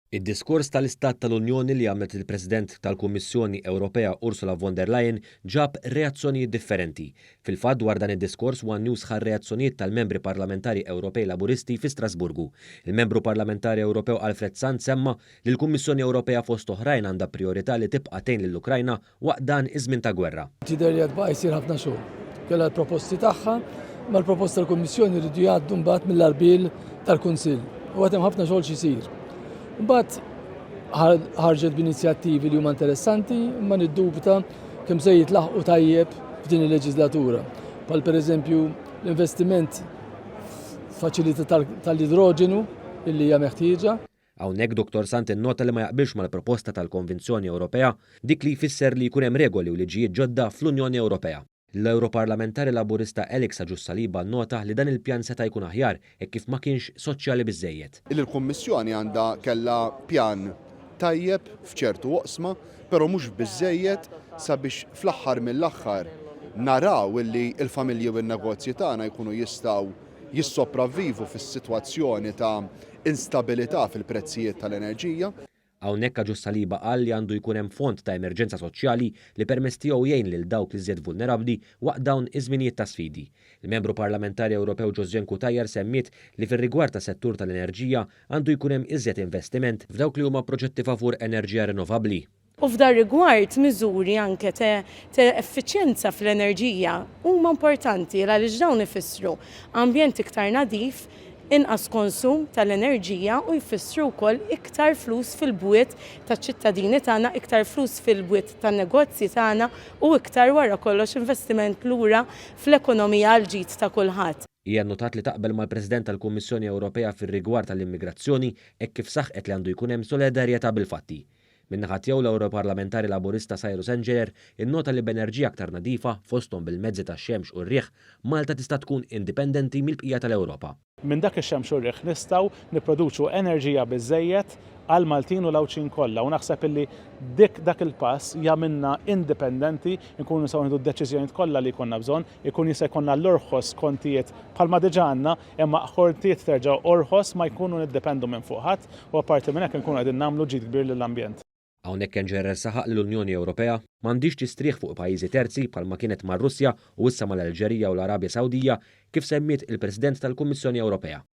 Id-diskors tal-Istat tal-Unjoni li għamlet il-President tal-Kummissjoni Ewropea Ursula von der Leyen ġab reazzjonijiet differenti. Fil-fatt dwar dan id-diskors One News ħar reazzjonijiet tal-membri parlamentari Ewropej Laburisti fi Strasburgu. Il-membru parlamentari Ewropew Alfred Sant semma li l-Kummissjoni Ewropea fost oħrajn għandha priorità li tibqa' tgħin lill-Ukrajna waqt dan iż-żmien ta' gwerra. Tidher li għadba jsir ħafna xogħol. Kellha l-proposti tagħha, ma l-proposta tal-Kummissjoni rridu jgħaddu mbagħad mill-arbil tal-Kunsill. U għad hemm ħafna xogħol xisir. Mbagħad ħarġet b'inizjattivi li huma interessanti, ma niddubita kemm se jitlaħqu tajjeb f'din il-leġislatura. Bħal pereżempju l-investiment faċilità tal-idroġenu illi hija meħtieġa. Hawnhekk Dr. Sant innota li ma jaqbilx mal-proposta tal-Konvenzjoni Ewropea dik li jfisser li jkun hemm regoli u liġijiet ġodda fl-Unjoni Ewropea. L-Europarlamentari Laburista Alexa Ġussaliba nnota li dan il-pjan seta' jkun aħjar e kif ma kienx soċjali biżżejjed. Il-Kummissjoni għandha kellha pjan tajjeb f'ċertu oqsma, però mhux biżżejjed sabiex fl-aħħar mill-aħħar naraw illi l-familji u n-negozji tagħna jkunu jistgħu jissopravvivu fis-sitwazzjoni ta' instabilità fil-prezzijiet tal-enerġija. Hawnhekk Ġussaliba qal li għandu jkun hemm fond ta' emerġenza soċjali li permess tiegħu jgħin lil dawk li żjed vulnerabbli waqt dawn iż-żminijiet ta' sfidi. Il-Membru Parlamentari Ewropew Josjen Cutajar semmiet li fir-rigward ta' settur tal-enerġija għandu jkun hemm iżjed investiment f'dawk li huma proġetti favur enerġija rinnovabbli. U f'dar rigward miżuri anke ta' effiċjenza fl-enerġija huma importanti għaliex dawn ifissru ambjent iktar nadif, inqas konsum tal-enerġija u jfissru wkoll iktar flus fil-bwiet taċ-ċittadini tagħna, iktar flus fil-bwiet tan-negozji tagħna u iktar wara kollox investiment lura fl-ekonomija għall-ġid ta' kulħadd. Hija nnotat li taqbel mal-President tal-Kummissjoni Ewropea fir-rigward tal-immigrazzjoni hekk kif saħqet li għandu jkun hemm solidarjetà bil-fatti. Min-naħa tiegħu l-Europarlamentari Laburista Cyrus Engeler innota li b'enerġija aktar nadifa fosthom bil-mezzi tax-xemx u r-riħ Malta tista' tkun indipendenti mill-bqija tal-Ewropa. Minn dak ix-xemx u r-riħ nistgħu nipproduċu enerġija biżżejjed għal Maltin u l-Awċin kollha u naħseb illi dak il-pass jagħmilna indipendenti, nkunu nistgħu nieħdu d-deċiżjonijiet kollha li jkollna bżonn, ikun jista' jkollna l-orħos kontijiet bħalma diġà għandna, imma ħortijiet terġgħu orħos ma jkunu niddependu minn fuq ħadd u apparti minn hekk nkunu qegħdin nagħmlu ġid kbir lill-ambjent. Hawnhekk Engeler saħaq li l-Unjoni Ewropea m'għandix tistrieħ fuq pajjiżi terzi bħalma kienet mar-Russja u issa mal-Alġerija u l-Arabja Sawdija kif semmiet il-President tal-Kummissjoni Ewropea.